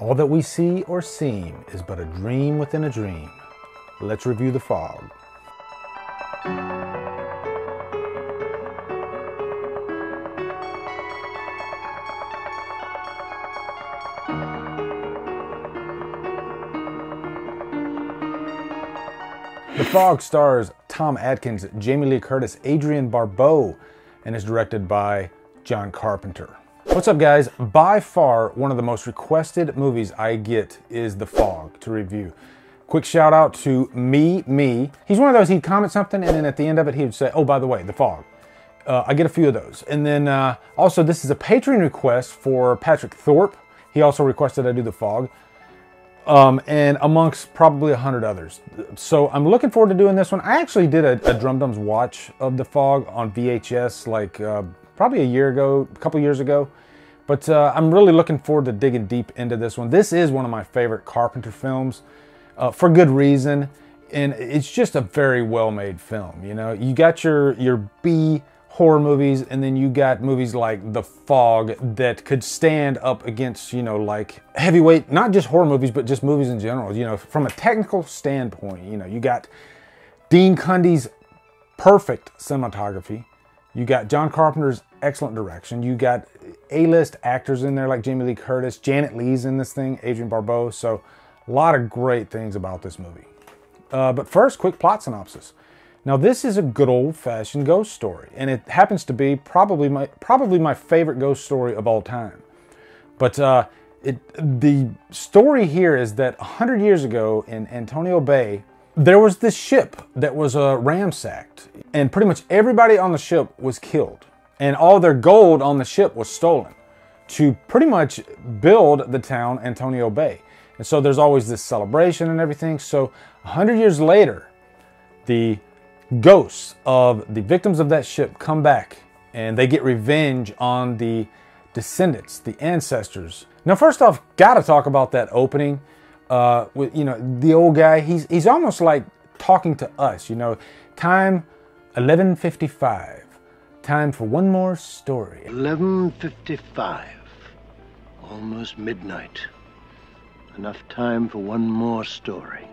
All that we see or seem is but a dream within a dream. Let's review The Fog. The Fog stars Tom Atkins, Jamie Lee Curtis, Adrienne Barbeau, and is directed by John Carpenter. What's up, guys? By far, one of the most requested movies I get is The Fog to review. Quick shout out to me. He's one of those, he'd comment something and then at the end of it he would say, oh, by the way, The Fog. I get a few of those. And then also this is a Patreon request for Patrick Thorpe. He also requested I do The Fog. And amongst probably 100 others. So I'm looking forward to doing this one. I actually did a Drumdums watch of The Fog on VHS like probably a couple years ago. But I'm really looking forward to digging deep into this one. This is one of my favorite Carpenter films for good reason. And it's just a very well-made film. You know, you got your B horror movies, and then you got movies like The Fog that could stand up against, you know, like heavyweight, not just horror movies, but just movies in general. You know, from a technical standpoint, you know, you got Dean Cundey's perfect cinematography. You got John Carpenter's excellent direction. You got A-list actors in there like Jamie Lee Curtis. Janet Leigh's in this thing, Adrienne Barbeau. So a lot of great things about this movie. But first, quick plot synopsis. Now, this is a good old-fashioned ghost story, and it happens to be probably my favorite ghost story of all time. But the story here is that 100 years ago in Antonio Bay, there was this ship that was ransacked, and pretty much everybody on the ship was killed, and all their gold on the ship was stolen to pretty much build the town Antonio Bay. And so there's always this celebration and everything. So 100 years later, the ghosts of the victims of that ship come back and they get revenge on the descendants, the ancestors. Now, first off, gotta talk about that opening with, you know, the old guy. He's almost like talking to us, you know. Time 11:55. Time for one more story. 11:55. Almost midnight. Enough time for one more story.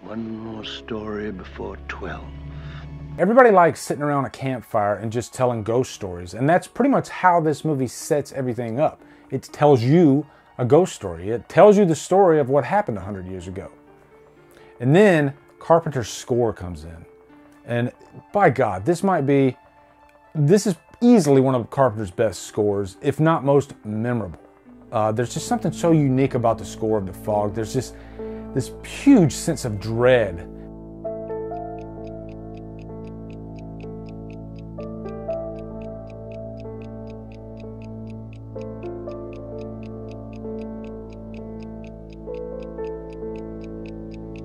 One more story before 12. Everybody likes sitting around a campfire and just telling ghost stories. And that's pretty much how this movie sets everything up. It tells you a ghost story. It tells you the story of what happened 100 years ago. And then Carpenter's score comes in. And by God, this is easily one of Carpenter's best scores, if not most memorable. There's just something so unique about the score of The Fog. There's just this huge sense of dread.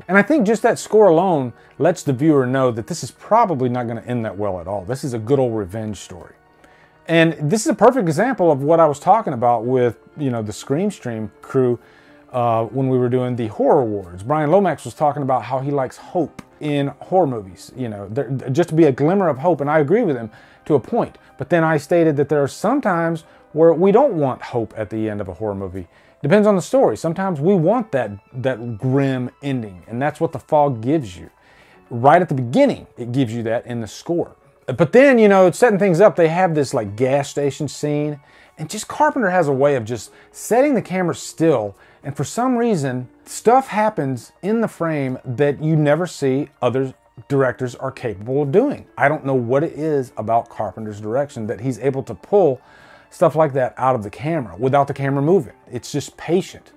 And I think just that score alone lets the viewer know that this is probably not going to end that well at all. This is a good old revenge story. And this is a perfect example of what I was talking about with, you know, the Scream Stream crew when we were doing the horror awards. Brian Lomax was talking about how he likes hope in horror movies, you know, just to be a glimmer of hope. And I agree with him to a point. But then I stated that there are some times where we don't want hope at the end of a horror movie. Depends on the story. Sometimes we want that grim ending, and that's what The Fog gives you. Right at the beginning, it gives you that in the score. But then, you know, setting things up, they have this like gas station scene, and just Carpenter has a way of just setting the camera still, and for some reason, stuff happens in the frame that you never see other directors are capable of doing. I don't know what it is about Carpenter's direction that he's able to pull stuff like that out of the camera without the camera moving. It's just patient.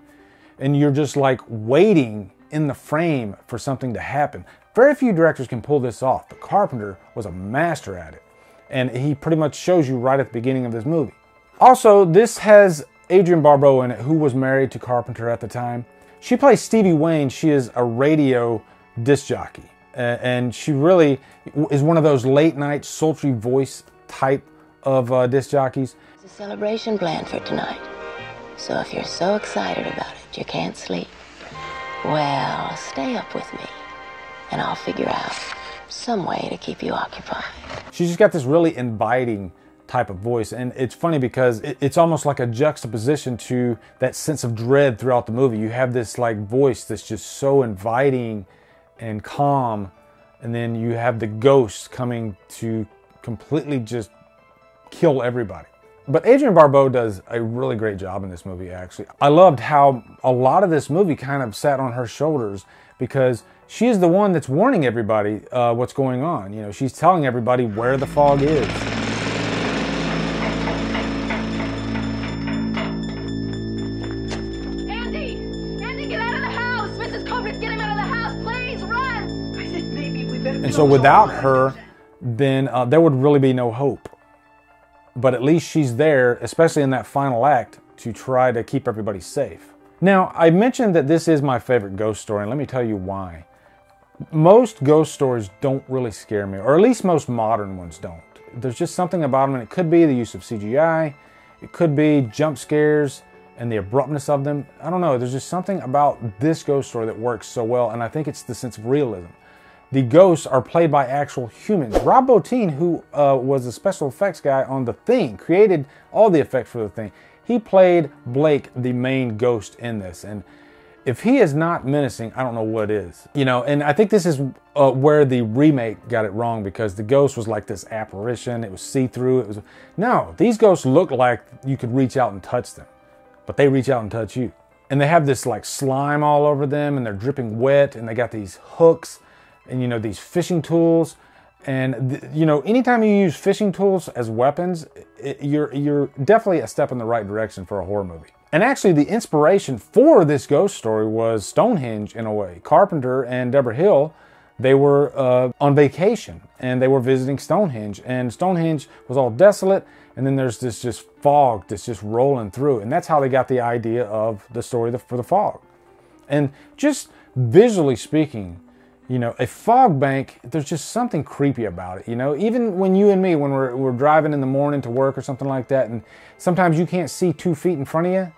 And you're just like waiting in the frame for something to happen. Very few directors can pull this off, but Carpenter was a master at it. And he pretty much shows you right at the beginning of this movie. Also, this has Adrienne Barbeau in it, who was married to Carpenter at the time. She plays Stevie Wayne. She is a radio disc jockey. And she really is one of those late night sultry voice type of disc jockeys. There's a celebration planned for tonight. So if you're so excited about it, you can't sleep. Well, stay up with me, and I'll figure out some way to keep you occupied. She's just got this really inviting type of voice. And it's funny because it's almost like a juxtaposition to that sense of dread throughout the movie. You have this like voice that's just so inviting and calm, and then you have the ghosts coming to completely just kill everybody. But Adrienne Barbeau does a really great job in this movie, actually. I loved how a lot of this movie kind of sat on her shoulders, because she is the one that's warning everybody what's going on. You know, she's telling everybody where the fog is. Andy, get out of the house! Mrs. Covert's get him out of the house! Please, run! I think maybe we better. And so without her, then there would really be no hope. But at least she's there, especially in that final act, to try to keep everybody safe. Now, I mentioned that this is my favorite ghost story, and let me tell you why. Most ghost stories don't really scare me, or at least most modern ones don't. There's just something about them, and it could be the use of CGI, it could be jump scares and the abruptness of them. I don't know, there's just something about this ghost story that works so well, and I think it's the sense of realism. The ghosts are played by actual humans. Rob Bottin, who was a special effects guy on The Thing, created all the effects for The Thing. He played Blake, the main ghost in this. And if he is not menacing, I don't know what is. You know, and I think this is where the remake got it wrong, because the ghost was like this apparition. It was see-through. No, these ghosts look like you could reach out and touch them, but they reach out and touch you. And they have this like slime all over them, and they're dripping wet, and they got these hooks, and you know, these fishing tools. And you know, anytime you use fishing tools as weapons, you're definitely a step in the right direction for a horror movie. And actually, the inspiration for this ghost story was Stonehenge in a way. Carpenter and Deborah Hill, they were on vacation, and they were visiting Stonehenge. And Stonehenge was all desolate, and then there's this just fog that's just rolling through. And that's how they got the idea of the story for the fog. And just visually speaking, you know, a fog bank, there's just something creepy about it, you know? Even when you and me, when we're driving in the morning to work or something like that, and sometimes you can't see 2 feet in front of you,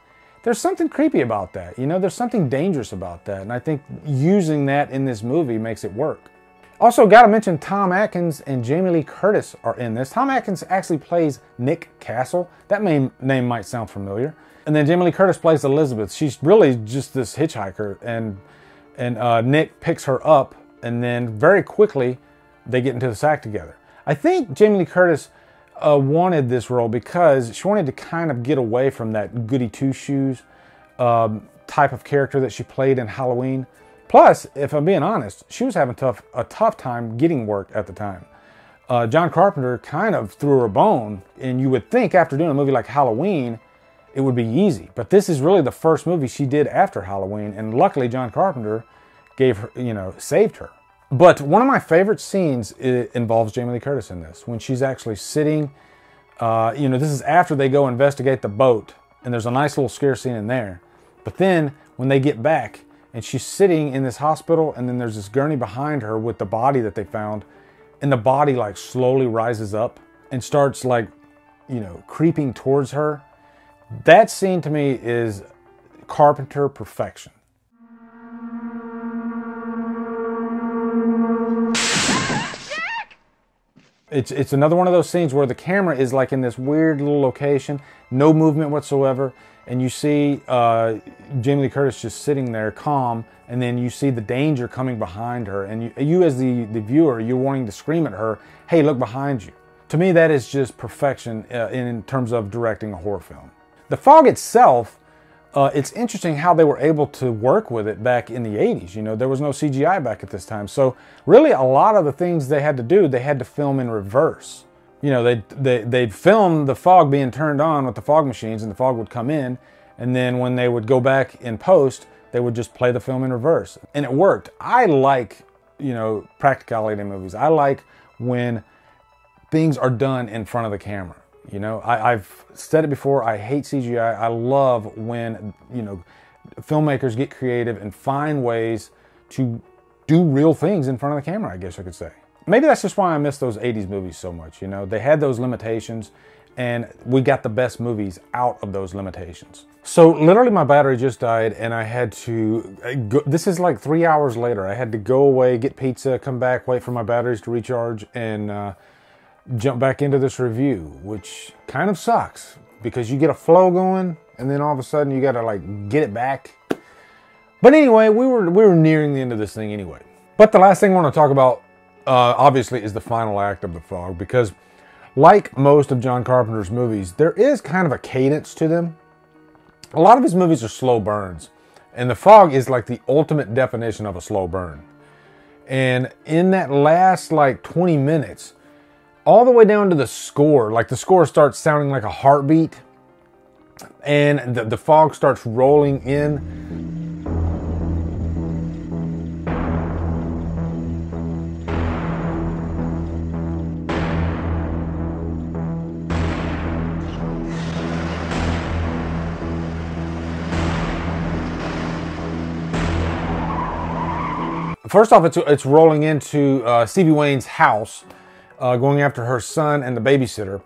there's something creepy about that, you know? There's something dangerous about that, and I think using that in this movie makes it work. Also, gotta mention Tom Atkins and Jamie Lee Curtis are in this. Tom Atkins actually plays Nick Castle. That name might sound familiar. And then Jamie Lee Curtis plays Elizabeth. She's really just this hitchhiker, and Nick picks her up, and then very quickly they get into the sack together. I think Jamie Lee Curtis wanted this role because she wanted to kind of get away from that goody two-shoes type of character that she played in Halloween. Plus, if I'm being honest, she was having a tough time getting work at the time. John Carpenter kind of threw her a bone, and you would think after doing a movie like Halloween, it would be easy. But this is really the first movie she did after Halloween, and luckily John Carpenter gave her, you know, saved her. But one of my favorite scenes involves Jamie Lee Curtis in this, when she's actually sitting, you know, this is after they go investigate the boat, and there's a nice little scare scene in there. But then when they get back, and she's sitting in this hospital, and then there's this gurney behind her with the body that they found, and the body like slowly rises up and starts like, you know, creeping towards her. That scene to me is Carpenter perfection. It's another one of those scenes where the camera is like in this weird little location, no movement whatsoever, and you see Jamie Lee Curtis just sitting there calm, and then you see the danger coming behind her, and you as the viewer, you're wanting to scream at her, hey, look behind you. To me, that is just perfection in terms of directing a horror film. The fog itself, it's interesting how they were able to work with it back in the 80s. You know, there was no CGI back at this time. So really a lot of the things they had to do, they had to film in reverse. You know, they'd film the fog being turned on with the fog machines, and the fog would come in. And then when they would go back in post, they would just play the film in reverse. And it worked. I like, you know, practicality in movies. I like when things are done in front of the camera. You know, I've said it before, I hate CGI. I love when, you know, filmmakers get creative and find ways to do real things in front of the camera, I guess I could say. Maybe that's just why I miss those 80s movies so much, you know. They had those limitations, and we got the best movies out of those limitations. So literally my battery just died, and I had to go, this is like 3 hours later. I had to go away, get pizza, come back, wait for my batteries to recharge, and jump back into this review, which kind of sucks because you get a flow going and then all of a sudden you got to like get it back. But anyway, we were nearing the end of this thing anyway. But the last thing I want to talk about, obviously, is the final act of The Fog, because like most of John Carpenter's movies, there is kind of a cadence to them. A lot of his movies are slow burns, and The Fog is like the ultimate definition of a slow burn. And in that last like 20 minutes, all the way down to the score, like the score starts sounding like a heartbeat, and the fog starts rolling in. First off, it's rolling into Stevie Wayne's house, going after her son and the babysitter.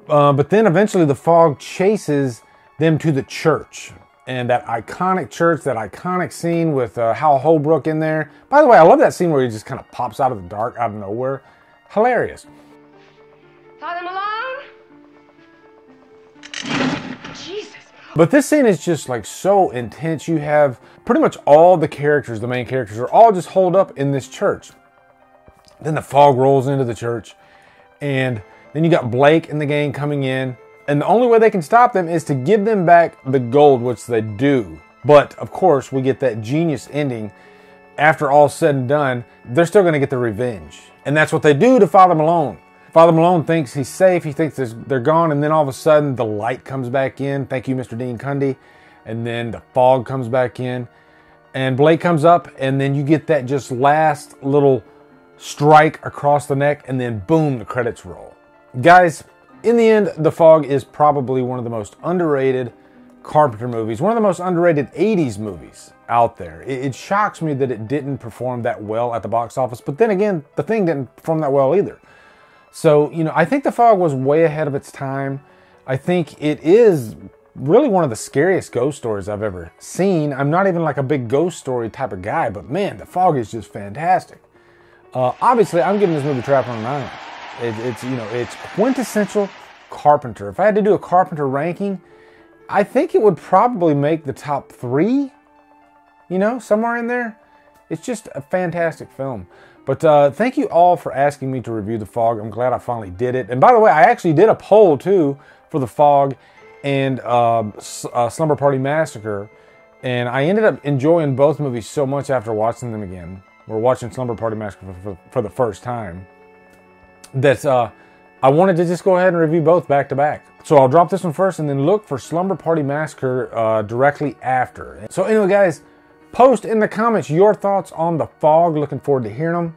But then eventually the fog chases them to the church. And that iconic church, that iconic scene with Hal Holbrook in there. By the way, I love that scene where he just kind of pops out of the dark, out of nowhere. Hilarious. Father Malone? Jesus. But this scene is just like so intense. You have pretty much all the characters, the main characters, are all just holed up in this church. Then the fog rolls into the church, and then you got Blake and the gang coming in, and the only way they can stop them is to give them back the gold, which they do. But of course, we get that genius ending. After all's said and done, they're still going to get their revenge, and that's what they do to Father Malone. Father Malone thinks he's safe, he thinks they're gone, and then all of a sudden the light comes back in. Thank you, Mr. Dean Cundy. And then the fog comes back in, and Blake comes up, and then you get that just last little strike across the neck, and then boom, the credits roll. Guys, in the end, The Fog is probably one of the most underrated Carpenter movies, one of the most underrated 80s movies out there. It shocks me that it didn't perform that well at the box office, but then again, the thing didn't perform that well either. So, you know, I think The Fog was way ahead of its time. I think it is really one of the scariest ghost stories I've ever seen. I'm not even like a big ghost story type of guy, but man, The Fog is just fantastic. Obviously, I'm giving this movie Trapped on an Island. It's quintessential Carpenter. If I had to do a Carpenter ranking, I think it would probably make the top 3, you know, somewhere in there. It's just a fantastic film. But thank you all for asking me to review The Fog. I'm glad I finally did it. And by the way, I actually did a poll too for The Fog and Slumber Party Massacre. And I ended up enjoying both movies so much after watching them again. We're watching Slumber Party Massacre for the first time, that I wanted to just go ahead and review both back to back. So I'll drop this one first and then look for Slumber Party Massacre directly after. So anyway, guys, post in the comments your thoughts on The Fog. Looking forward to hearing them.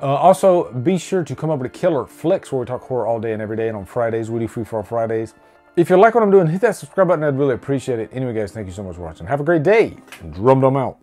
Also, be sure to come over to Killer Flicks, where we talk horror all day and every day, and on Fridays, we do Free For All Fridays. If you like what I'm doing, hit that subscribe button. I'd really appreciate it. Anyway, guys, thank you so much for watching. Have a great day. Drumdum out.